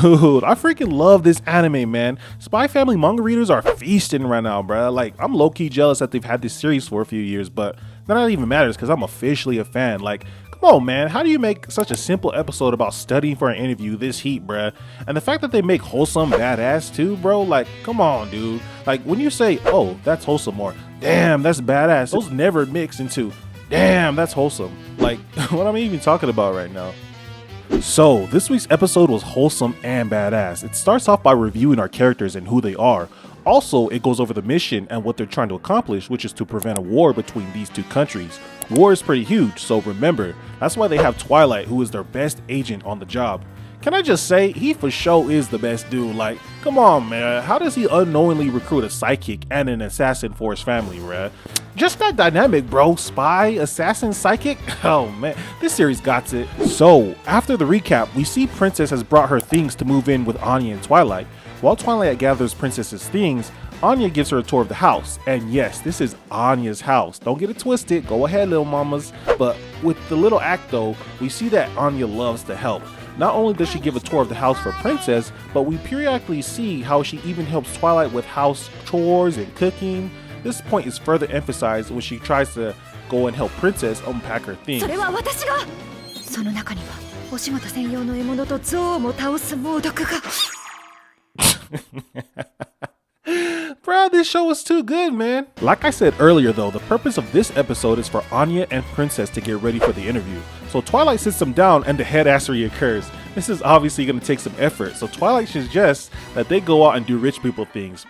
Dude, I freaking love this anime, man. Spy Family manga readers are feasting right now, bruh. Like, I'm low-key jealous that they've had this series for a few years, but that not even matters because I'm officially a fan. Like, come on, man. How do you make such a simple episode about studying for an interview this heat, bruh? And the fact that they make wholesome badass too, bro. Like, come on, dude. Like, when you say, oh, that's wholesome, or damn, that's badass, those never mix into, damn, that's wholesome. Like, what am I even talking about right now? So, this week's episode was wholesome and badass. It starts off by reviewing our characters and who they are. Also, it goes over the mission and what they're trying to accomplish, which is to prevent a war between these two countries. War is pretty huge, so remember, that's why they have Twilight, who is their best agent on the job. Can I just say, he for sure is the best dude. Like, come on, man. How does he unknowingly recruit a psychic and an assassin for his family, bruh? Just that dynamic, bro. Spy, assassin, psychic. Oh, man. This series got it. So, after the recap, we see Princess has brought her things to move in with Anya and Twilight. While Twilight gathers Princess's things, Anya gives her a tour of the house. And yes, this is Anya's house. Don't get it twisted. Go ahead, little mamas. But with the little act, though, we see that Anya loves to help. Not only does she give a tour of the house for Princess, but we periodically see how she even helps Twilight with house chores and cooking. This point is further emphasized when she tries to go and help Princess unpack her things. Bro, this show is too good, man. Like I said earlier though, the purpose of this episode is for Anya and Princess to get ready for the interview. So Twilight sits them down and the headassery occurs. This is obviously going to take some effort, so Twilight suggests that they go out and do rich people things.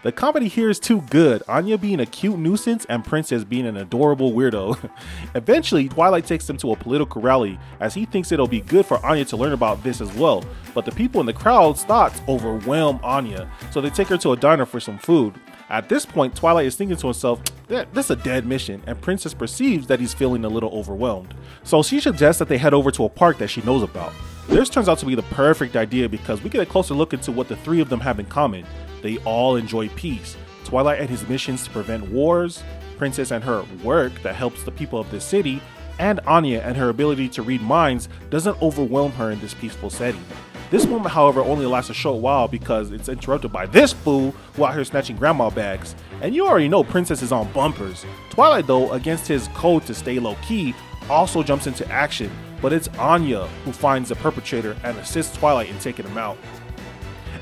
The comedy here is too good, Anya being a cute nuisance and Princess being an adorable weirdo. Eventually, Twilight takes them to a political rally as he thinks it'll be good for Anya to learn about this as well. But the people in the crowd's thoughts overwhelm Anya, so they take her to a diner for some food. At this point, Twilight is thinking to himself, that's a dead mission, and Princess perceives that he's feeling a little overwhelmed. So she suggests that they head over to a park that she knows about. This turns out to be the perfect idea because we get a closer look into what the three of them have in common. They all enjoy peace. Twilight and his missions to prevent wars, Princess and her work that helps the people of this city, and Anya and her ability to read minds doesn't overwhelm her in this peaceful setting. This moment, however, only lasts a short while because it's interrupted by this fool who out here snatching grandma bags. And you already know Princess is on bumpers. Twilight, though, against his code to stay low-key, also jumps into action, but it's Anya who finds the perpetrator and assists Twilight in taking him out.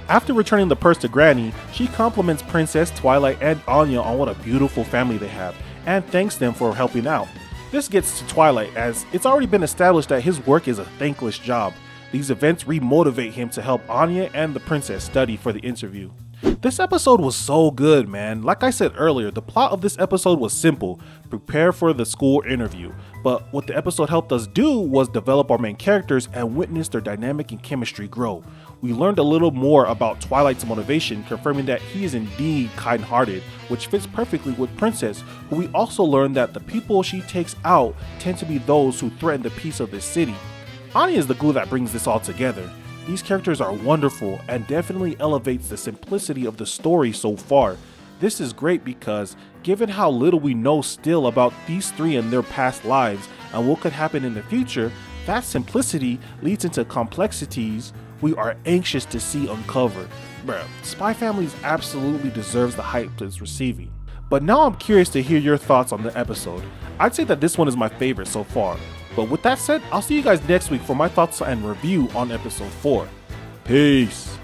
After returning the purse to Granny, she compliments Princess, Twilight, and Anya on what a beautiful family they have, and thanks them for helping out. This gets to Twilight as it's already been established that his work is a thankless job. These events re-motivate him to help Anya and the princess study for the interview. This episode was so good, man. Like I said earlier, the plot of this episode was simple: prepare for the school interview. But what the episode helped us do was develop our main characters and witness their dynamic and chemistry grow. We learned a little more about Twilight's motivation, confirming that he is indeed kind-hearted, which fits perfectly with Princess, who we also learned that the people she takes out tend to be those who threaten the peace of this city. Anya is the glue that brings this all together. These characters are wonderful and definitely elevates the simplicity of the story so far. This is great because, given how little we know still about these three and their past lives and what could happen in the future, that simplicity leads into complexities we are anxious to see uncovered. Bruh, Spy Families absolutely deserves the hype it's receiving. But now I'm curious to hear your thoughts on the episode. I'd say that this one is my favorite so far. But with that said, I'll see you guys next week for my thoughts and review on episode 4. Peace!